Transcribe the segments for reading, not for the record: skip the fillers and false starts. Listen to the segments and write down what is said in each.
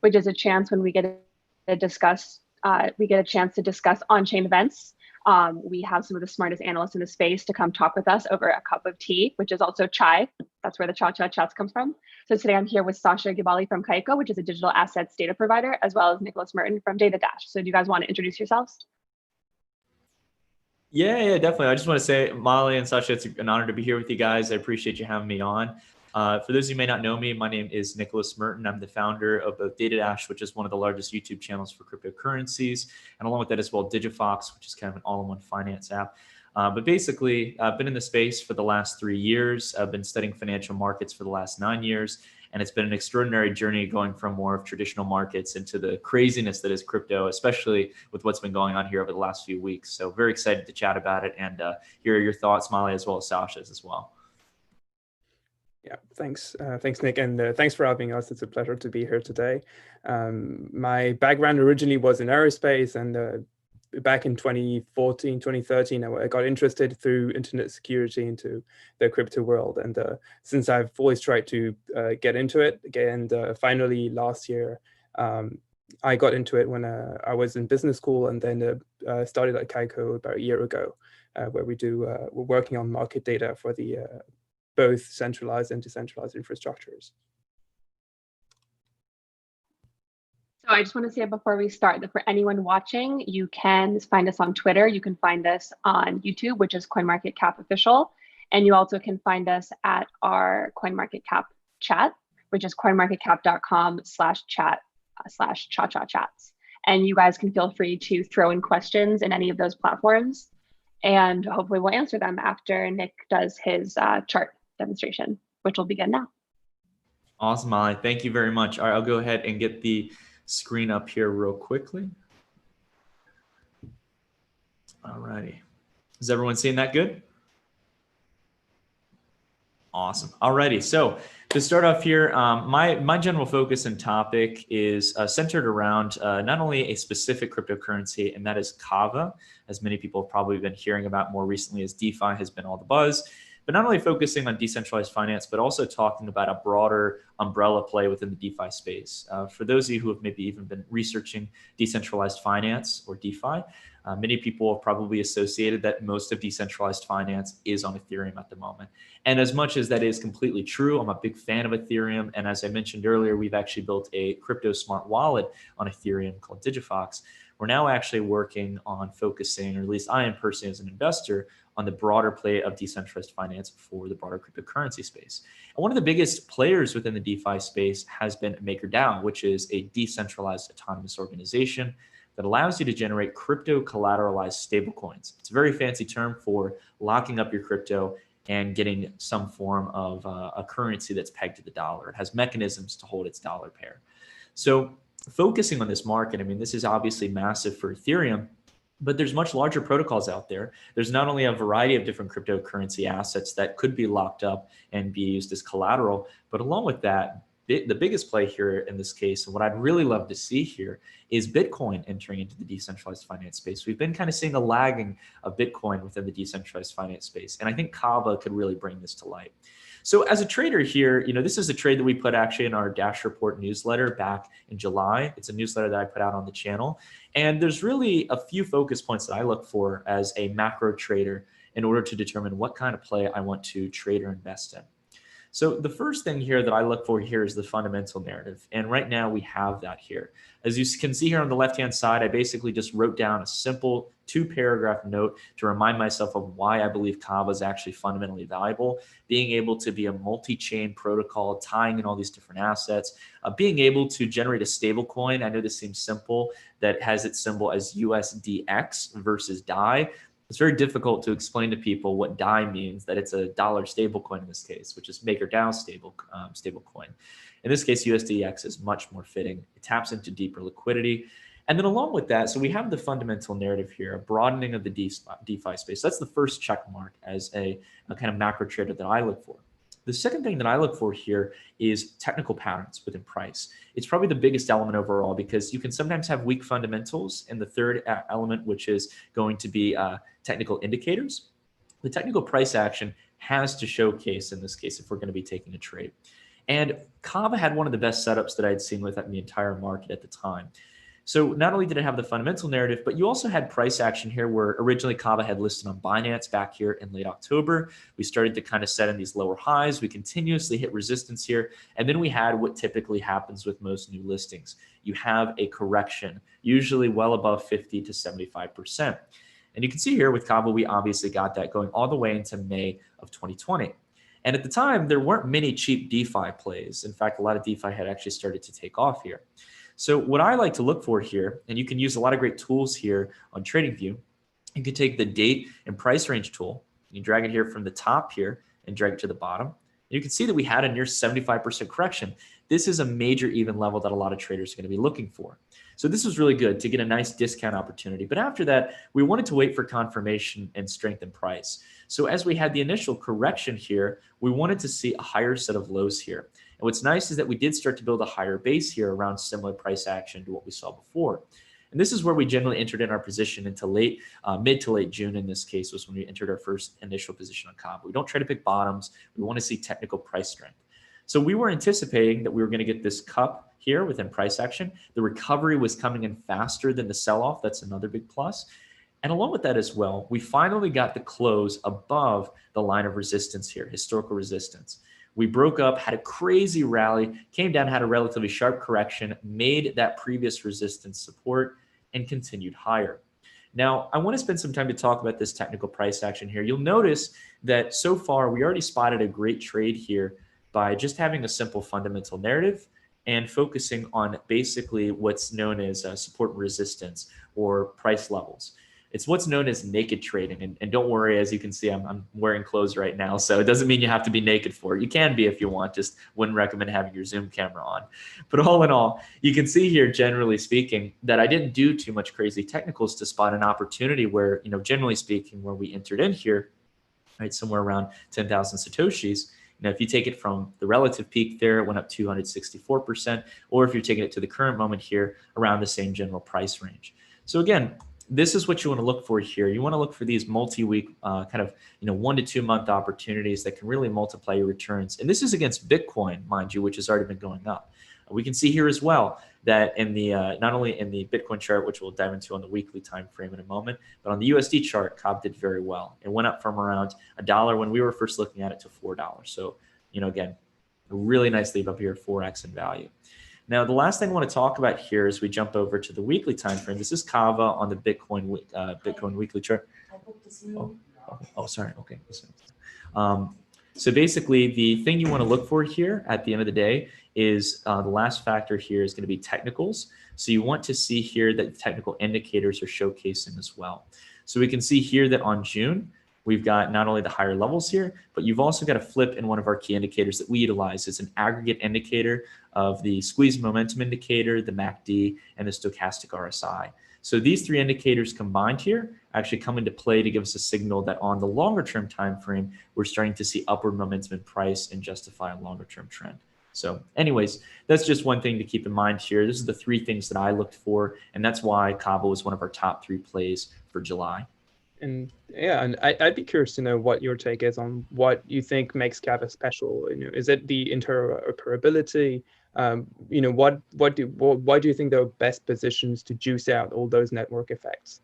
which is a chance when we get to discuss on-chain events. We have some of the smartest analysts in the space to come talk with us over a cup of tea, which is also chai. That's where the cha-cha chats comes from. So today I'm here with Sasha Gibali from Kaiko, which is a digital assets data provider, as well as Nicholas Merten from DataDash. So do you guys want to introduce yourselves? Yeah, definitely. I just want to say, Molly and Sasha, it's an honor to be here with you guys. I appreciate you having me on. For those of you who may not know me, my name is Nicholas Merten. I'm the founder of both DataDash, which is one of the largest YouTube channels for cryptocurrencies, and along with that as well, DigiFox, which is kind of an all-in-one finance app. But basically, I've been in the space for the last 3 years. I've been studying financial markets for the last 9 years. And it's been an extraordinary journey going from more of traditional markets into the craziness that is crypto, especially with what's been going on here over the last few weeks. So very excited to chat about it and hear your thoughts, Molly, as well as Sasha's as well. Yeah, thanks, Nick, and thanks for having us. It's a pleasure to be here today. My background originally was in aerospace, and back in 2014, 2013, I got interested through internet security into the crypto world. And since I've always tried to get into it, and finally last year, I got into it when I was in business school, and then started at Kaiko about a year ago, where we're working on market data for the both centralized and decentralized infrastructures. So I just want to say before we start that for anyone watching, you can find us on Twitter. You can find us on YouTube, which is CoinMarketCap official. And you also can find us at our CoinMarketCap chat, which is coinmarketcap.com/chat/cha-cha-chats. And you guys can feel free to throw in questions in any of those platforms. And hopefully we'll answer them after Nick does his chart demonstration, which will begin now. Awesome, Molly. Thank you very much. All right, I'll go ahead and get the screen up here real quickly. All righty. Is everyone seeing that good? Awesome. All righty. So to start off here, my general focus and topic is centered around not only a specific cryptocurrency, and that is Kava, as many people have probably been hearing about more recently as DeFi has been all the buzz. But not only focusing on decentralized finance, but also talking about a broader umbrella play within the DeFi space. For those of you who have maybe even been researching decentralized finance or DeFi, many people have probably associated that most of decentralized finance is on Ethereum at the moment. And as much as that is completely true, I'm a big fan of Ethereum. And as I mentioned earlier, we've actually built a crypto smart wallet on Ethereum called DigiFox. We're now actually working on focusing, or at least I am personally as an investor, on the broader play of decentralized finance for the broader cryptocurrency space. And one of the biggest players within the DeFi space has been MakerDAO, which is a decentralized autonomous organization that allows you to generate crypto collateralized stablecoins. It's a very fancy term for locking up your crypto and getting some form of a currency that's pegged to the dollar. It has mechanisms to hold its dollar pair. So focusing on this market, I mean, this is obviously massive for Ethereum, but there's much larger protocols out there. There's not only a variety of different cryptocurrency assets that could be locked up and be used as collateral, but along with that, the biggest play here in this case, and what I'd really love to see here, is Bitcoin entering into the decentralized finance space. We've been kind of seeing a lagging of Bitcoin within the decentralized finance space, and I think Kava could really bring this to light. So as a trader here, this is a trade that we put actually in our Dash Report newsletter back in July. It's a newsletter that I put out on the channel. And there's really a few focus points that I look for as a macro trader in order to determine what kind of play I want to trade or invest in. So the first thing here that I look for here is the fundamental narrative. And right now we have that here. As you can see here on the left-hand side, I basically just wrote down a simple 2-paragraph note to remind myself of why I believe Kava is actually fundamentally valuable. Being able to be a multi-chain protocol, tying in all these different assets, being able to generate a stable coin. I know this seems simple, that has its symbol as USDX versus DAI. It's very difficult to explain to people what DAI means, that it's a dollar stablecoin in this case, which is MakerDAO stablecoin. In this case, USDX is much more fitting. It taps into deeper liquidity. And then along with that, so we have the fundamental narrative here, a broadening of the DeFi space. That's the first check mark as a kind of macro trader that I look for. The second thing that I look for here is technical patterns within price. It's probably the biggest element overall because you can sometimes have weak fundamentals. And the third element, which is going to be technical indicators. The technical price action has to showcase in this case if we're going to be taking a trade. And Kava had one of the best setups that I'd seen with the entire market at the time. So not only did it have the fundamental narrative, but you also had price action here where originally Kava had listed on Binance back here in late October. We started to kind of set in these lower highs. We continuously hit resistance here. And then we had what typically happens with most new listings. You have a correction, usually well above 50 to 75%. And you can see here with Kava, we obviously got that going all the way into May of 2020. And at the time, there weren't many cheap DeFi plays. In fact, a lot of DeFi had actually started to take off here. So what I like to look for here, and you can use a lot of great tools here on TradingView, you can take the date and price range tool, you drag it here from the top here and drag it to the bottom. You can see that we had a near 75% correction. This is a major even level that a lot of traders are going to be looking for. So this was really good to get a nice discount opportunity. But after that, we wanted to wait for confirmation and strength in price. So as we had the initial correction here, we wanted to see a higher set of lows here. And what's nice is that we did start to build a higher base here around similar price action to what we saw before. And this is where we generally entered in our position into mid to late June in this case was when we entered our first initial position on Kava. We don't try to pick bottoms. We want to see technical price strength. So we were anticipating that we were going to get this cup here within price action. The recovery was coming in faster than the sell-off. That's another big plus. And along with that as well, we finally got the close above the line of resistance here, historical resistance. We broke up, had a crazy rally, came down, had a relatively sharp correction, made that previous resistance support, and continued higher. Now, I want to spend some time to talk about this technical price action here. You'll notice that so far, we already spotted a great trade here by just having a simple fundamental narrative and focusing on basically what's known as support and resistance or price levels. It's what's known as naked trading. And don't worry, as you can see, I'm wearing clothes right now. So it doesn't mean you have to be naked for it. You can be if you want, just wouldn't recommend having your Zoom camera on. But all in all, you can see here, generally speaking, that I didn't do too much crazy technicals to spot an opportunity where, generally speaking, where we entered in here, right, somewhere around 10,000 Satoshis. If you take it from the relative peak there, it went up 264%, or if you're taking it to the current moment here, around the same general price range. So again, this is what you want to look for here. You want to look for these multi-week kind of 1 to 2 month opportunities that can really multiply your returns. And this is against Bitcoin, mind you, which has already been going up. We can see here as well that in the not only in the Bitcoin chart, which we'll dive into on the weekly time frame in a moment, but on the USD chart, Kava did very well. It went up from around $1 when we were first looking at it to $4. So, again, a really nice leap up here, 4x in value. Now, the last thing I want to talk about here is we jump over to the weekly time frame. This is Kava on the Bitcoin weekly chart. Oh, sorry. Okay. So basically, the thing you want to look for here at the end of the day is the last factor here is going to be technicals. So you want to see here that technical indicators are showcasing as well. So we can see here that on June, we've got not only the higher levels here, but you've also got a flip in one of our key indicators that we utilize. It's an aggregate indicator of the squeeze momentum indicator, the MACD, and the stochastic RSI. So these three indicators combined here actually come into play to give us a signal that on the longer term time frame, we're starting to see upward momentum in price and justify a longer term trend. So anyways, that's just one thing to keep in mind here. This is the three things that I looked for, and that's why Kava was one of our top 3 plays for July. And yeah, and I'd be curious to know what your take is on what you think makes Kava special. Is it the interoperability? Why do you think they're best positions to juice out all those network effects?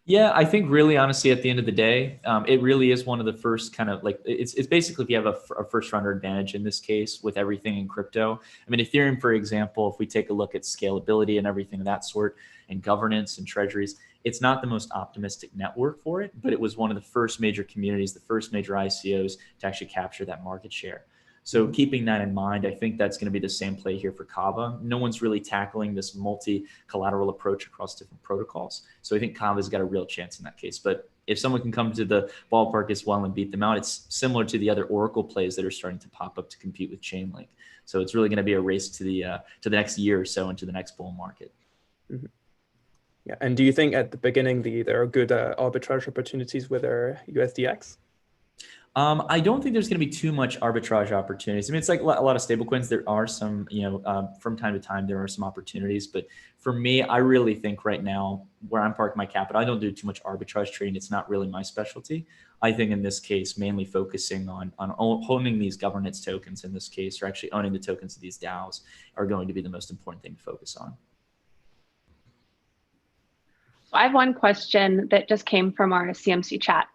Yeah, I think really honestly, at the end of the day, it really is one of the first kind of it's basically if you have a first runner advantage in this case with everything in crypto. I mean, Ethereum, for example, if we take a look at scalability and everything of that sort and governance and treasuries, it's not the most optimistic network for it, but it was one of the first major communities, the first major ICOs to actually capture that market share. So keeping that in mind, I think that's going to be the same play here for Kava. No one's really tackling this multi-collateral approach across different protocols. So I think Kava's got a real chance in that case. But if someone can come to the ballpark as well and beat them out, it's similar to the other Oracle plays that are starting to pop up to compete with Chainlink. So it's really going to be a race to the next year or so into the next bull market. Mm-hmm. Yeah, and do you think at the beginning there are good arbitrage opportunities with our USDX? I don't think there's going to be too much arbitrage opportunities. I mean, it's like a lot of stablecoins. There are some, from time to time, there are some opportunities. But for me, I really think right now where I'm parking my capital, I don't do too much arbitrage trading. It's not really my specialty. I think in this case, mainly focusing on owning these governance tokens in this case, or actually owning the tokens of these DAOs are going to be the most important thing to focus on. So I have one question that just came from our CMC chat.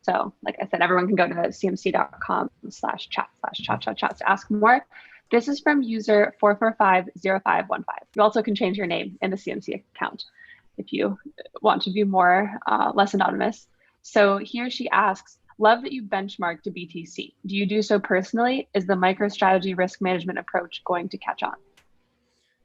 So like I said, everyone can go to cmc.com/chat/chat to ask more. This is from user 4450515. You also can change your name in the CMC account if you want to be more less anonymous. So he or she asks, love that you benchmark to BTC. Do you do so personally? Is the MicroStrategy risk management approach going to catch on?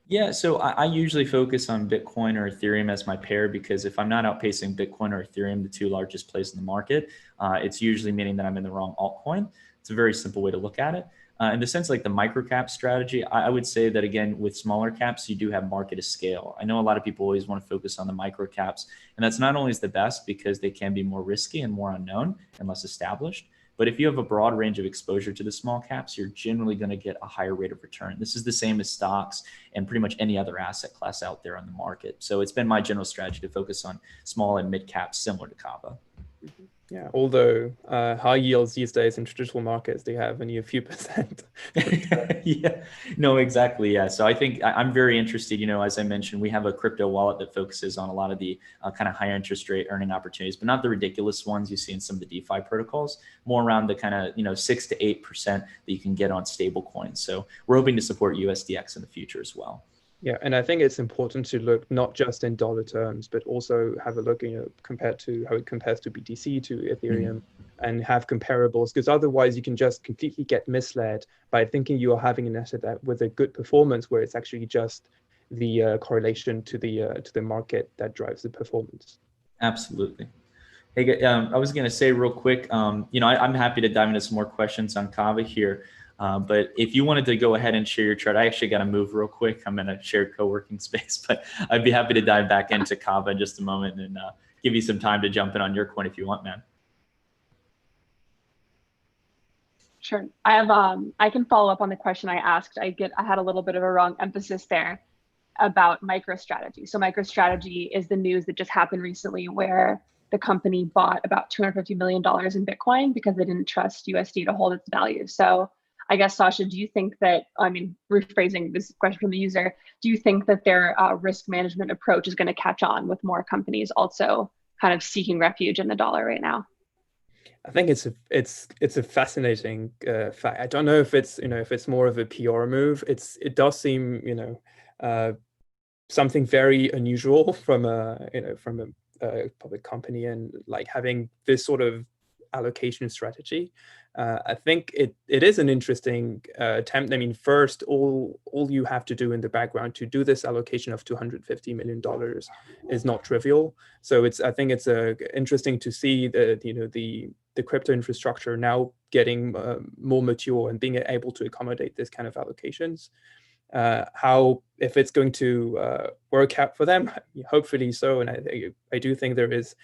Yeah, so I usually focus on Bitcoin or Ethereum as my pair, because if I'm not outpacing Bitcoin or Ethereum, the two largest plays in the market, it's usually meaning that I'm in the wrong altcoin. It's a very simple way to look at it. In the sense like the microcap strategy, I would say that again, with smaller caps, you do have market to scale. I know a lot of people always want to focus on the microcaps, and that's not only is the best because they can be more risky and more unknown and less established, but if you have a broad range of exposure to the small caps, you're generally going to get a higher rate of return. This is the same as stocks and pretty much any other asset class out there on the market. So it's been my general strategy to focus on small and mid caps similar to Kava. Yeah, although high yields these days in traditional markets, they have only a few percent. Yeah, no, exactly. Yeah. So I think I'm very interested, as I mentioned, we have a crypto wallet that focuses on a lot of the kind of higher interest rate earning opportunities, but not the ridiculous ones you see in some of the DeFi protocols, more around the kind of, 6 to 8% that you can get on stable coins. So we're hoping to support USDX in the future as well. Yeah, and I think it's important to look not just in dollar terms, but also have a look, compared to how it compares to BTC, to Ethereum, and have comparables, because otherwise you can just completely get misled by thinking you are having an asset that with a good performance, where it's actually just the correlation to the market that drives the performance. Absolutely. Hey, I was going to say real quick, I'm happy to dive into some more questions on Kava here. But if you wanted to go ahead and share your chart, I actually got to move real quick. I'm in a shared co-working space, but I'd be happy to dive back into Kava in just a moment and give you some time to jump in on your coin if you want, man. Sure. I have I can follow up on the question I asked. I had a little bit of a wrong emphasis there about MicroStrategy. So MicroStrategy is the news that just happened recently where the company bought about $250 million in Bitcoin because they didn't trust USD to hold its value. So I guess, Sasha, do you think that, rephrasing this question from the user, do you think that their risk management approach is going to catch on with more companies also kind of seeking refuge in the dollar right now? I think it's a fascinating fact. I don't know if it's more of a PR move. It does seem something very unusual from a public company, and like having this sort of allocation strategy. I think it is an interesting attempt. I mean, first, all you have to do in the background to do this allocation of $250 million is not trivial. So I think it's interesting to see the crypto infrastructure now getting more mature and being able to accommodate this kind of allocations. How, if it's going to work out for them, hopefully so. And I do think there's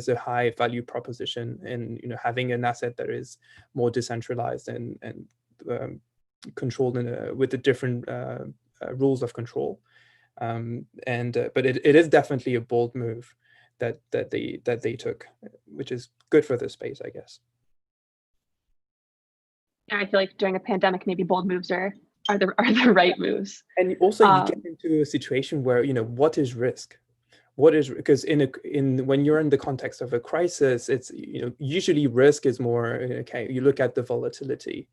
a high value proposition in having an asset that is more decentralized and controlled with the different rules of control. But it is definitely a bold move that they took, which is good for the space, I guess. Yeah, I feel like during a pandemic, maybe bold moves are the right moves. And also you get into a situation where, what is risk? Because when you're in the context of a crisis, it's, usually risk is more, okay, you look at the volatility.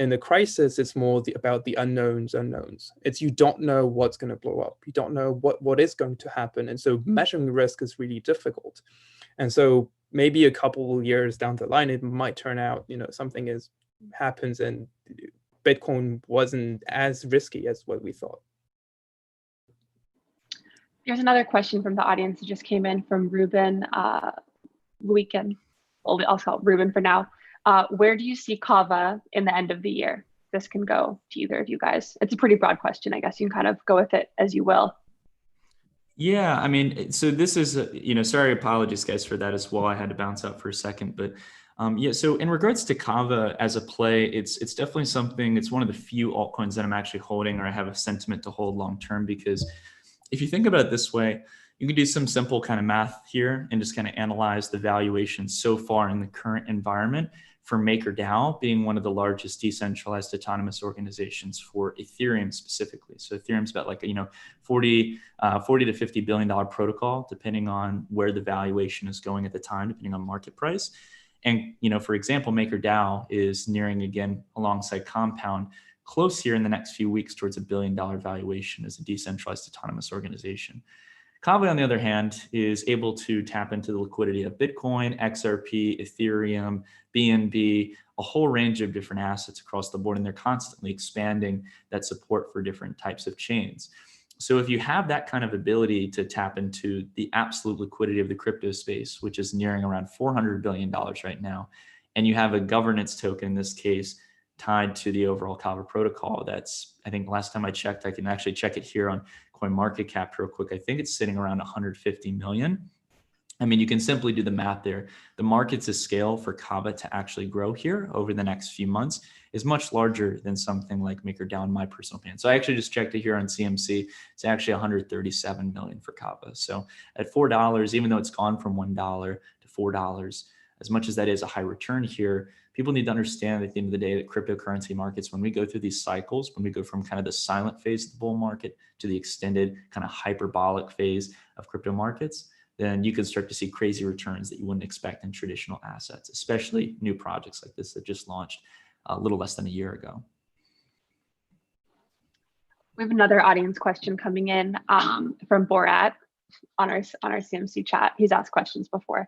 In the crisis, it's more about the unknowns. It's, you don't know what's going to blow up. You don't know what is going to happen. And so measuring risk is really difficult. And so maybe a couple years down the line, it might turn out, something happens and Bitcoin wasn't as risky as what we thought. Here's another question from the audience that just came in from Ruben Weekend. I'll call it Ruben for now. Where do you see Kava in the end of the year? This can go to either of you guys. It's a pretty broad question. I guess you can kind of go with it as you will. Yeah, so this is, sorry, apologies guys for that as well. I had to bounce out for a second, but Yeah, so in regards to Kava as a play, it's definitely something, it's one of the few altcoins that I'm actually holding or I have a sentiment to hold long term, because if you think about it this way, you can do some simple kind of math here and just kind of analyze the valuation so far in the current environment for MakerDAO being one of the largest decentralized autonomous organizations for Ethereum specifically. So Ethereum's about like, 40 to $50 billion protocol, depending on where the valuation is going at the time, depending on market price. And, for example, MakerDAO is nearing, again, alongside Compound, close here in the next few weeks towards $1 billion valuation as a decentralized autonomous organization. Kava, on the other hand, is able to tap into the liquidity of Bitcoin, XRP, Ethereum, BNB, a whole range of different assets across the board, and they're constantly expanding that support for different types of chains. So if you have that kind of ability to tap into the absolute liquidity of the crypto space, which is nearing around $400 billion right now, and you have a governance token, in this case, tied to the overall Kava protocol, that's, I think last time I checked, I can actually check it here on CoinMarketCap real quick. I think it's sitting around 150 million. I mean, you can simply do the math there. The market's scale for Kava to actually grow here over the next few months is much larger than something like MakerDAO, in my personal opinion. So I actually just checked it here on CMC. It's actually 137 million for Kava. So at $4, even though it's gone from $1 to $4, as much as that is a high return here, people need to understand at the end of the day that cryptocurrency markets, when we go through these cycles, when we go from kind of the silent phase of the bull market to the extended kind of hyperbolic phase of crypto markets, then you can start to see crazy returns that you wouldn't expect in traditional assets, especially new projects like this that just launched a little less than a year ago. We have another audience question coming in from Borat on our CMC chat. He's asked questions before.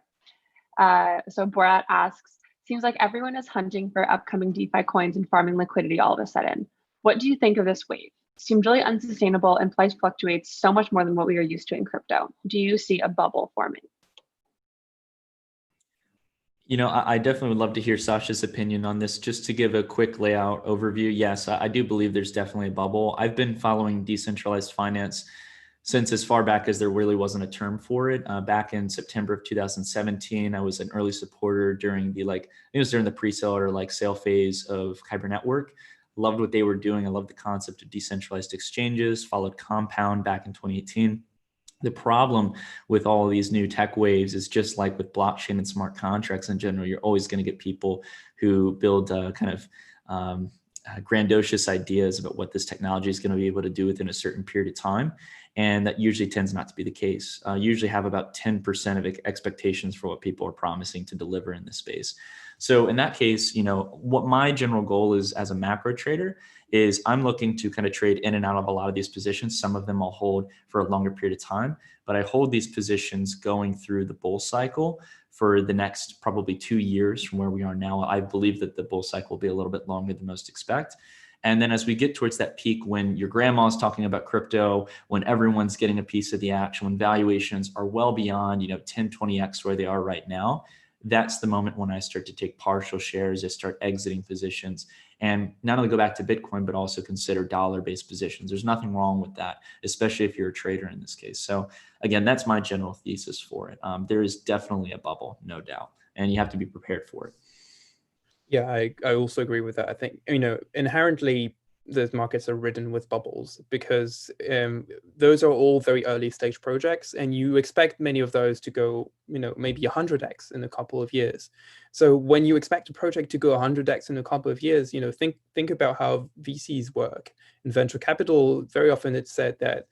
So Borat asks, seems like everyone is hunting for upcoming DeFi coins and farming liquidity all of a sudden. What do you think of this wave? Seemed really unsustainable and price fluctuates so much more than what we are used to in crypto. Do you see a bubble forming? I definitely would love to hear Sasha's opinion on this. Just to give a quick layout overview, yes, I do believe there's definitely a bubble. I've been following decentralized finance since as far back as there really wasn't a term for it. Back in September of 2017, I was an early supporter during the pre-sale or sale phase of Kyber Network. Loved what they were doing. I loved the concept of decentralized exchanges, followed Compound back in 2018. The problem with all of these new tech waves is just like with blockchain and smart contracts in general, you're always going to get people who build grandiose ideas about what this technology is going to be able to do within a certain period of time. And that usually tends not to be the case. Usually have about 10% of expectations for what people are promising to deliver in this space. So in that case, what my general goal is as a macro trader is I'm looking to kind of trade in and out of a lot of these positions. Some of them I'll hold for a longer period of time, but I hold these positions going through the bull cycle for the next probably 2 years from where we are now. I believe that the bull cycle will be a little bit longer than most expect. And then as we get towards that peak, when your grandma's talking about crypto, when everyone's getting a piece of the action, when valuations are well beyond, 10, 20x where they are right now, that's the moment when I start to take partial shares. I start exiting positions and not only go back to Bitcoin, but also consider dollar-based positions. There's nothing wrong with that, especially if you're a trader in this case. So again, that's my general thesis for it. There is definitely a bubble, no doubt, and you have to be prepared for it. Yeah, I also agree with that. I think, inherently, those markets are ridden with bubbles because those are all very early stage projects, and you expect many of those to go, maybe 100x in a couple of years. So when you expect a project to go 100x in a couple of years, think about how VCs work. In venture capital, very often it's said that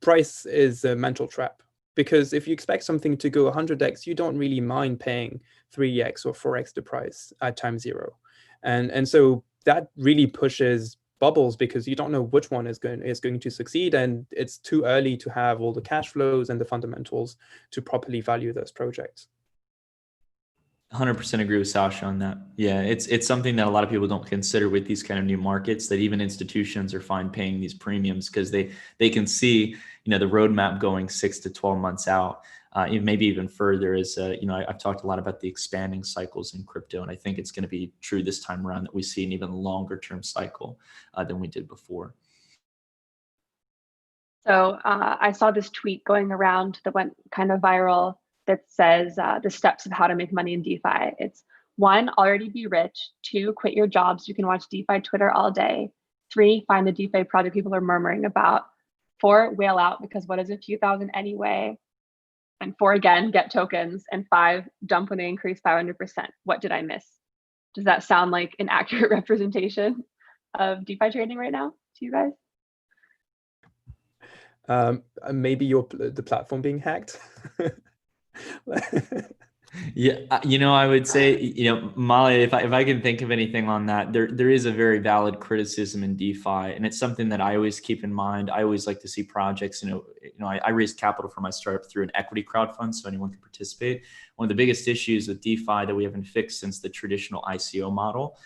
price is a mental trap. Because if you expect something to go 100x, you don't really mind paying 3x or 4x the price at time zero. And so that really pushes bubbles because you don't know which one is going to succeed, and it's too early to have all the cash flows and the fundamentals to properly value those projects. 100% agree with Sasha on that. Yeah, it's something that a lot of people don't consider with these kind of new markets, that even institutions are fine paying these premiums because they can see, the roadmap going 6 to 12 months out, maybe even further. As I've talked a lot about the expanding cycles in crypto, and I think it's going to be true this time around that we see an even longer term cycle than we did before. So I saw this tweet going around that went kind of viral that says the steps of how to make money in DeFi. It's 1, already be rich. 2, quit your job so you can watch DeFi Twitter all day. 3, find the DeFi project people are murmuring about. 4, whale out because what is a few thousand anyway? And 4, again, get tokens. And 5, dump when they increase 500%. What did I miss? Does that sound like an accurate representation of DeFi trading right now to you guys? Maybe the platform being hacked. Yeah, I would say, Molly, if I can think of anything on that, there is a very valid criticism in DeFi, and it's something that I always keep in mind. I always like to see projects. I raised capital for my startup through an equity crowdfund, so anyone can participate. One of the biggest issues with DeFi that we haven't fixed since the traditional ICO model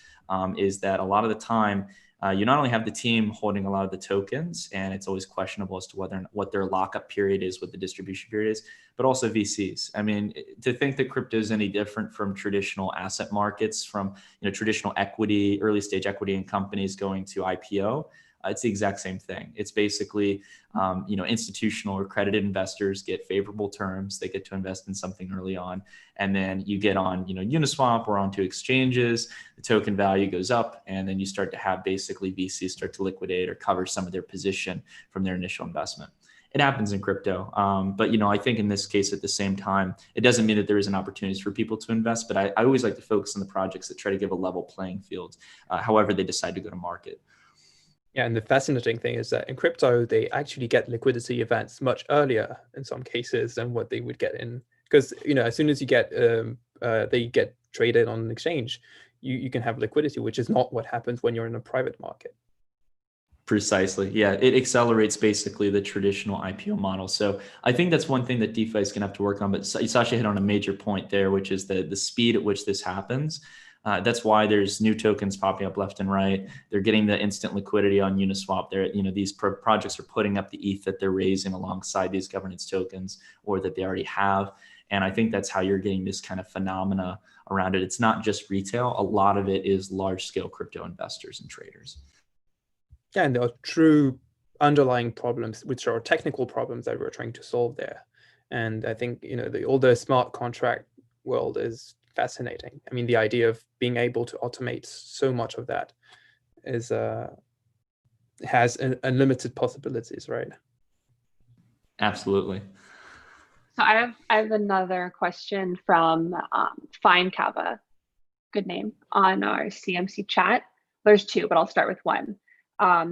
is that a lot of the time, you not only have the team holding a lot of the tokens, and it's always questionable as to what their lockup period is, what the distribution period is, but also VCs. I mean, to think that crypto is any different from traditional asset markets, from traditional equity, early stage equity in companies going to IPO, it's the exact same thing. It's basically, institutional or accredited investors get favorable terms. They get to invest in something early on, and then you get on, Uniswap or onto exchanges. The token value goes up, and then you start to have basically VCs start to liquidate or cover some of their position from their initial investment. It happens in crypto, but I think in this case, at the same time, it doesn't mean that there isn't opportunities for people to invest. But I always like to focus on the projects that try to give a level playing field, however they decide to go to market. Yeah, and the fascinating thing is that in crypto, they actually get liquidity events much earlier in some cases than what they would get in, because as soon as you get they get traded on an exchange, you can have liquidity, which is not what happens when you're in a private market. Precisely. Yeah, it accelerates basically the traditional IPO model. So I think that's one thing that DeFi is going to have to work on. But Sasha hit on a major point there, which is the speed at which this happens. That's why there's new tokens popping up left and right. They're getting the instant liquidity on Uniswap. These projects are putting up the ETH that they're raising alongside these governance tokens, or that they already have. And I think that's how you're getting this kind of phenomena around it. It's not just retail. A lot of it is large scale crypto investors and traders. Yeah, and there are true underlying problems, which are technical problems that we're trying to solve there. And I think, all the smart contract world is fascinating. I mean, the idea of being able to automate so much of that has unlimited possibilities, right? Absolutely. So I have another question from Fine Kava, good name, on our CMC chat. There's 2, but I'll start with 1.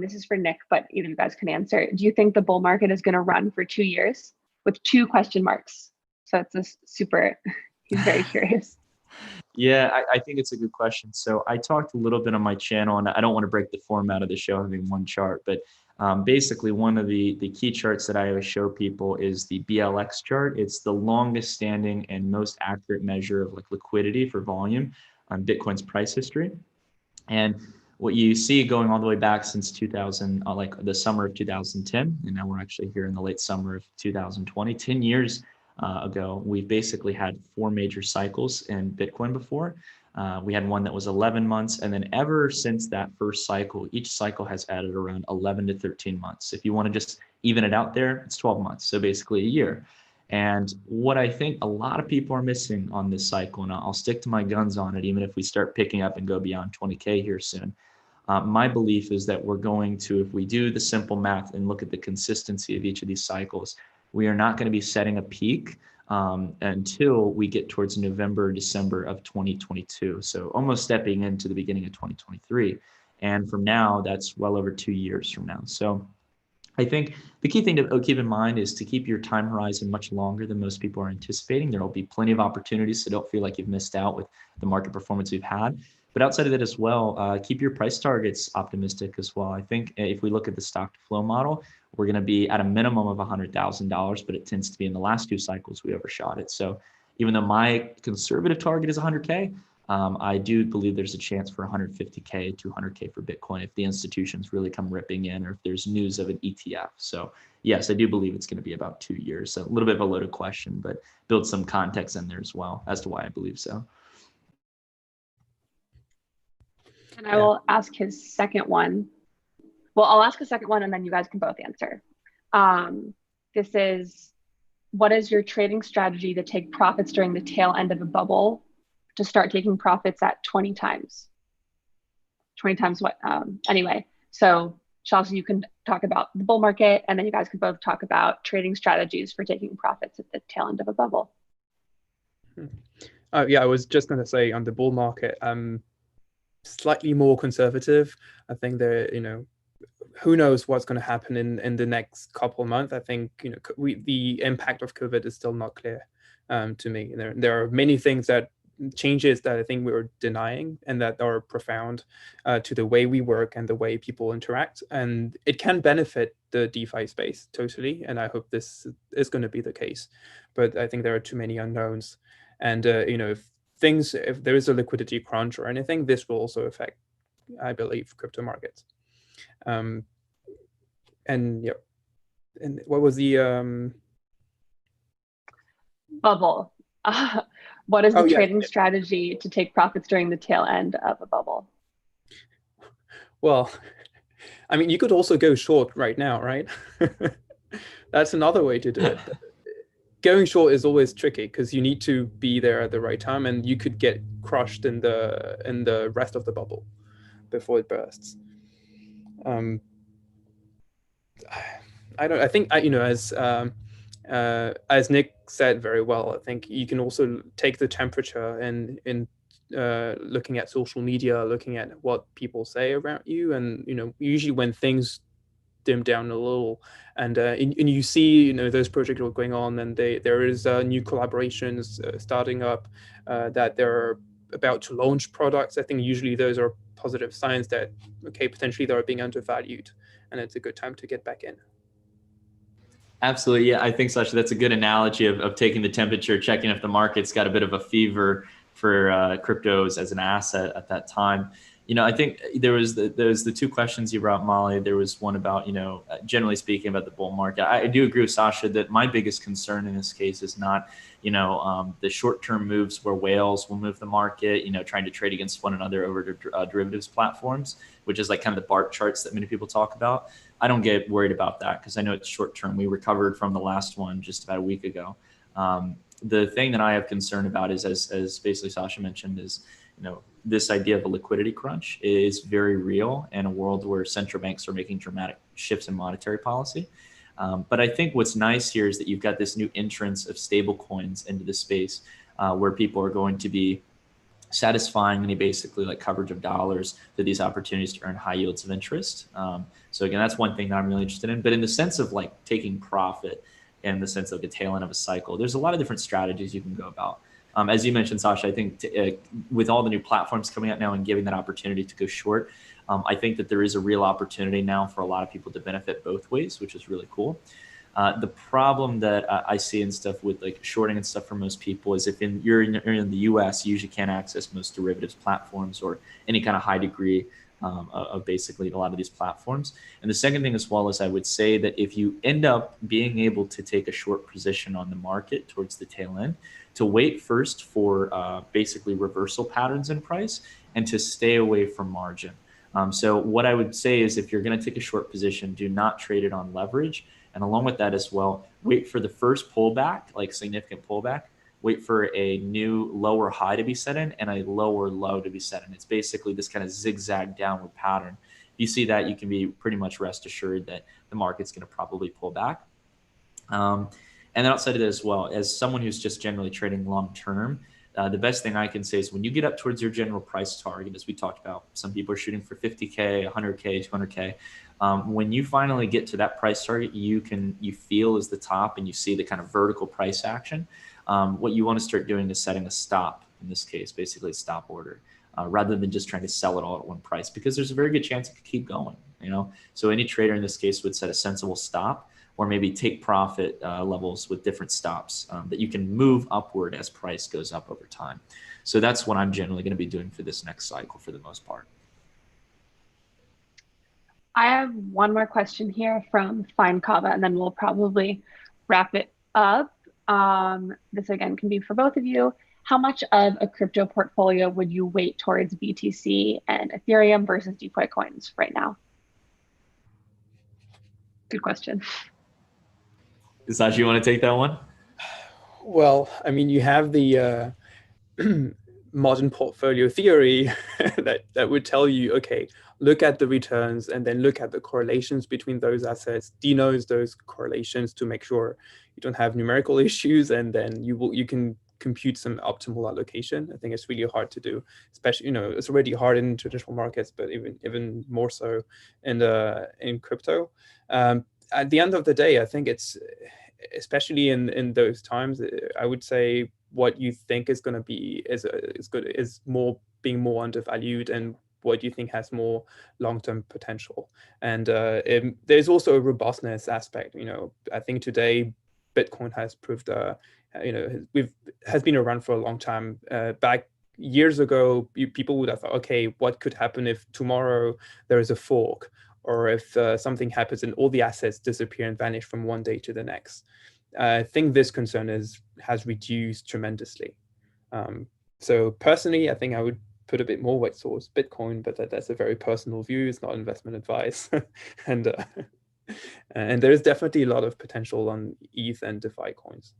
This is for Nick, but either of you guys can answer. Do you think the bull market is going to run for 2 years? With 2 question marks. So it's a super, he's very curious. Yeah, I think it's a good question. So I talked a little bit on my channel, and I don't want to break the format of the show having one chart, but basically one of the key charts that I always show people is the BLX chart. It's the longest standing and most accurate measure of liquidity for volume on Bitcoin's price history. And what you see going all the way back since 2000, the summer of 2010, and now we're actually here in the late summer of 2020, 10 years ago, we've basically had 4 major cycles in Bitcoin before. We had one that was 11 months. And then ever since that first cycle, each cycle has added around 11 to 13 months. If you want to just even it out there, it's 12 months. So basically a year. And what I think a lot of people are missing on this cycle, and I'll stick to my guns on it, even if we start picking up and go beyond 20K here soon. My belief is that we're going to, if we do the simple math and look at the consistency of each of these cycles, we are not going to be setting a peak until we get towards November, December of 2022. So almost stepping into the beginning of 2023. And from now, that's well over 2 years from now. So I think the key thing to keep in mind is to keep your time horizon much longer than most people are anticipating. There will be plenty of opportunities, so don't feel like you've missed out with the market performance we've had. But outside of that as well, keep your price targets optimistic as well. I think if we look at the stock to flow model, we're going to be at a minimum of $100,000, but it tends to be in the last 2 cycles we overshot it. So even though my conservative target is 100K, I do believe there's a chance for 150K, 200K for Bitcoin if the institutions really come ripping in, or if there's news of an ETF. So yes, I do believe it's going to be about 2 years. So a little bit of a loaded question, but build some context in there as well as to why I believe so. And I will ask his second one. Well, I'll ask a second one and then you guys can both answer. This is, what is your trading strategy to take profits during the tail end of a bubble to start taking profits at 20 times. 20 times what? Anyway, so Chelsea, you can talk about the bull market, and then you guys can both talk about trading strategies for taking profits at the tail end of a bubble. Yeah, I was just going to say on the bull market, slightly more conservative. I think that, who knows what's going to happen in the next couple of months. I think, the impact of COVID is still not clear to me. There are many things changes that I think we're denying and that are profound to the way we work and the way people interact. And it can benefit the DeFi space totally. And I hope this is going to be the case. But I think there are too many unknowns. And, if there is a liquidity crunch or anything, this will also affect, I believe, crypto markets. And yeah. And what was the bubble? What is the trading yeah. strategy to take profits during the tail end of a bubble? Well, I mean, you could also go short right now, right? That's another way to do it. Going short is always tricky because you need to be there at the right time, and you could get crushed in the rest of the bubble before it bursts. I think as Nick said very well, I think you can also take the temperature in looking at social media, looking at what people say around you, and usually when things dim down a little, and you see those projects are going on, and there is new collaborations starting up, that they're about to launch products. I think usually those are positive signs that potentially they are being undervalued, and it's a good time to get back in. Absolutely. Yeah, I think, Sasha, that's a good analogy of taking the temperature, checking if the market's got a bit of a fever for cryptos as an asset at that time. I think there was the two questions you brought, Molly. There was one about, generally speaking, about the bull market. I do agree with Sasha that my biggest concern in this case is not, the short-term moves where whales will move the market, trying to trade against one another over derivatives platforms, which is like kind of the BART charts that many people talk about. I don't get worried about that because I know it's short-term. We recovered from the last one just about a week ago. The thing that I have concern about is, as basically Sasha mentioned, is, this idea of a liquidity crunch is very real in a world where central banks are making dramatic shifts in monetary policy. But I think what's nice here is that you've got this new entrance of stable coins into the space where people are going to be satisfying any basically like coverage of dollars to these opportunities to earn high yields of interest. So again, that's one thing that I'm really interested in. But in the sense of like taking profit in the sense of the tail end of a cycle, there's a lot of different strategies you can go about. As you mentioned, Sasha, I think with all the new platforms coming out now and giving that opportunity to go short, I think that there is a real opportunity now for a lot of people to benefit both ways, which is really cool. The problem that I see and stuff with like shorting and stuff for most people is if you're in the US, you usually can't access most derivatives platforms or any kind of high degree of basically a lot of these platforms. And the second thing as well is I would say that if you end up being able to take a short position on the market towards the tail end, to wait first for basically reversal patterns in price and to stay away from margin. So what I would say is if you're going to take a short position, do not trade it on leverage. And along with that as well, wait for the first pullback, like significant pullback, wait for a new lower high to be set in and a lower low to be set in. It's basically this kind of zigzag downward pattern. If you see that, you can be pretty much rest assured that the market's going to probably pull back. And then outside of that as well, as someone who's just generally trading long term, the best thing I can say is when you get up towards your general price target, as we talked about, some people are shooting for 50K, 100K, 200K. When you finally get to that price target, you feel is the top and you see the kind of vertical price action. What you want to start doing is setting a stop, in this case, basically a stop order, rather than just trying to sell it all at one price, because there's a very good chance it could keep going. So any trader in this case would set a sensible stop, or maybe take profit levels with different stops that you can move upward as price goes up over time. So that's what I'm generally going to be doing for this next cycle for the most part. I have one more question here from Fine Kava, and then we'll probably wrap it up. This again can be for both of you. How much of a crypto portfolio would you weight towards BTC and Ethereum versus DeFi coins right now? Good question. Sasha, you want to take that one? Well, I mean, you have the modern portfolio theory that would tell you, okay, look at the returns and then look at the correlations between those assets, denoise those correlations to make sure you don't have numerical issues, and then you can compute some optimal allocation. I think it's really hard to do, especially, it's already hard in traditional markets, but even more so in crypto. At the end of the day, I think it's, especially in those times, I would say what you think is going to be is more being more undervalued, and what you think has more long-term potential. And there's also a robustness aspect. I think today Bitcoin has proved, has been around for a long time. Back years ago, people would have thought, okay, what could happen if tomorrow there is a fork, or if something happens and all the assets disappear and vanish from one day to the next. I think this concern has reduced tremendously. So personally, I think I would put a bit more weight towards Bitcoin, but that's a very personal view. It's not investment advice. And there is definitely a lot of potential on ETH and DeFi coins.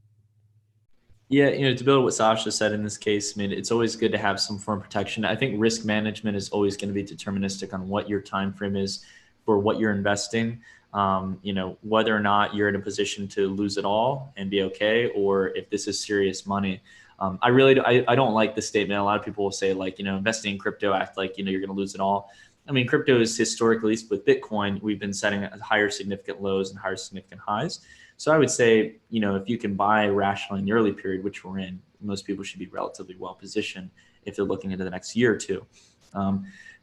Yeah, to build what Sasha said in this case, I mean, it's always good to have some form of protection. I think risk management is always going to be deterministic on what your time frame is for what you're investing. Whether or not you're in a position to lose it all and be okay, or if this is serious money. I don't like the statement. A lot of people will say, like, investing in crypto, act like, you're going to lose it all. I mean, crypto is historically, at least with Bitcoin, we've been setting higher significant lows and higher significant highs. So I would say, if you can buy rationally in the early period, which we're in, most people should be relatively well positioned if they're looking into the next year or two.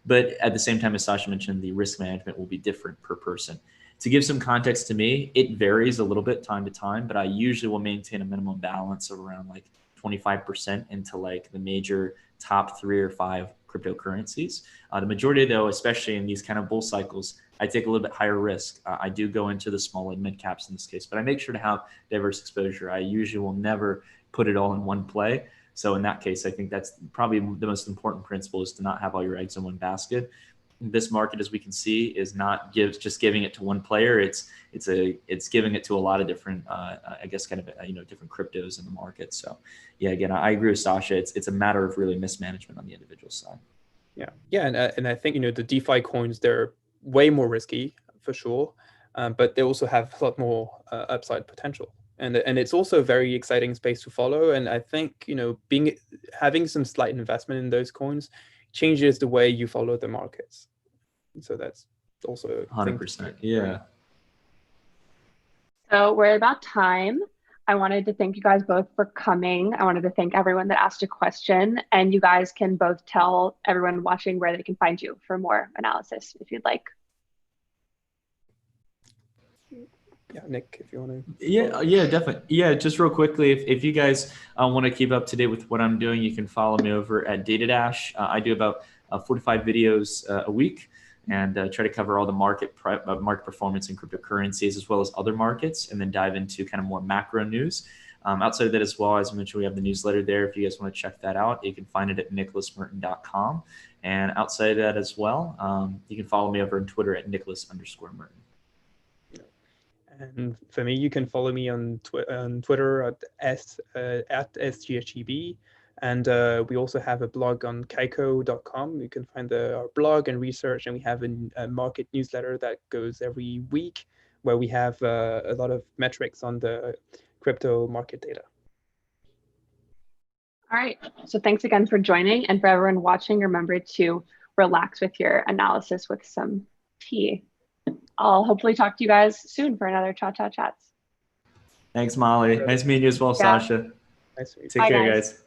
But at the same time, as Sasha mentioned, the risk management will be different per person. To give some context to me, it varies a little bit time to time, but I usually will maintain a minimum balance of around like 25% into like the major top 3 or 5 cryptocurrencies. The majority, though, especially in these kind of bull cycles, I take a little bit higher risk. I do go into the small and mid caps in this case, but I make sure to have diverse exposure. I usually will never put it all in one play. So in that case, I think that's probably the most important principle, is to not have all your eggs in one basket. This market, as we can see, is not just giving it to one player. It's giving it to a lot of different, different cryptos in the market. So yeah, again, I agree with Sasha. It's a matter of really mismanagement on the individual side. Yeah, and I think the DeFi coins, they're way more risky for sure, but they also have a lot more upside potential. And it's also a very exciting space to follow. And I think having some slight investment in those coins changes the way you follow the markets. So that's also 100%. Yeah. So we're at about time. I wanted to thank you guys both for coming. I wanted to thank everyone that asked a question, and you guys can both tell everyone watching where they can find you for more analysis if you'd like. Yeah, Nick, if you want to. Yeah, definitely. Yeah, just real quickly, if you guys want to keep up to date with what I'm doing, you can follow me over at DataDash. I do about 45 videos a week, and try to cover all the market performance in cryptocurrencies as well as other markets, and then dive into kind of more macro news. Outside of that as well, as I mentioned, we have the newsletter there. If you guys want to check that out, you can find it at nicholasmerten.com. And outside of that as well, you can follow me over on Twitter at Nicholas_Merten. And for me, you can follow me on Twitter at SGHEB. And we also have a blog on kaiko.com. You can find our blog and research, and we have a market newsletter that goes every week, where we have a lot of metrics on the crypto market data. All right. So thanks again for joining. And for everyone watching, remember to relax with your analysis with some tea. I'll hopefully talk to you guys soon for another Cha Cha Chats. Thanks, Molly. Nice meeting you as well, Sasha. Nice to meet you. Take care, guys.